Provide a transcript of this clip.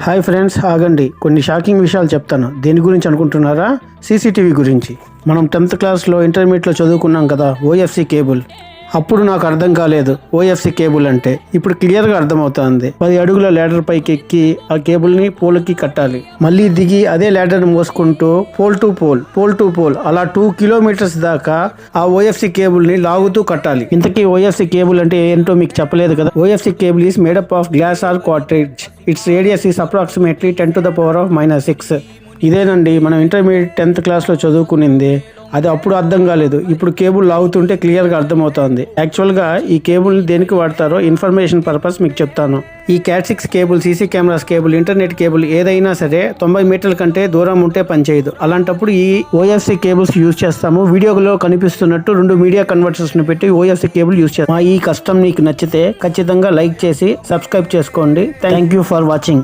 Hi friends, ఆగండి, కొన్ని shocking విషయాలు చెప్తాను. దేని గురించి అనుకుంటున్నారా? సీసీటీవీ గురించి. మనం 10th క్లాస్లో ఇంటర్మీడియట్లో చదువుకున్నాం కదా, ఓఎఫ్సి కేబుల్. అప్పుడు నాకు అర్థం కాలేదు ఓఎఫ్సి కేబుల్ అంటే. ఇప్పుడు క్లియర్గా అర్థమవుతుంది. 10 అడుగుల ల్యాడర్ పైకి ఎక్కి ఆ కేబుల్ని పోల్కి కట్టాలి, మళ్ళీ దిగి అదే ల్యాడర్ మోసుకుంటూ పోల్ టు పోల్ అలా 2 కిలోమీటర్స్ దాకా ఆ ఓఎఫ్సి కేబుల్ని లాగుతూ కట్టాలి. ఇంతకీ ఓఎఫ్సి కేబుల్ అంటే ఏంటో మీకు చెప్పలేదు కదా. OFC cable is made up of glass are cartridge. It's radius is approximately 10⁻⁻⁻⁶. ఇదేనండి మనం ఇంటర్మీడియట్ 10th క్లాస్లో చదువుకునింది. అది అప్పుడు అర్థం కాలేదు, ఇప్పుడు కేబుల్ లాగుతుంటే క్లియర్గా అర్థమవుతుంది. యాక్చువల్గా ఈ కేబుల్ దేనికి వాడతారో ఇన్ఫర్మేషన్ పర్పస్ మీకు చెప్తాను. ఈ Cat 6 cable, CC cameras cable, internet cable ఏదైనా సరే 90 మీటర్ల కంటే దూరం ఉంటే పనిచేయదు. అలాంటప్పుడు ఈ ఓఎఫ్సి కేబుల్స్ యూజ్ చేస్తాము. వీడియోలో కనిపిస్తున్నట్టు 2 మీడియా కన్వర్టర్స్ని పెట్టి ఓఎఫ్సి కేబుల్ యూజ్ చేస్తాము. ఈ కష్టం మీకు నచ్చితే ఖచ్చితంగా లైక్ చేసి సబ్స్క్రైబ్ చేసుకోండి. Thank you for watching.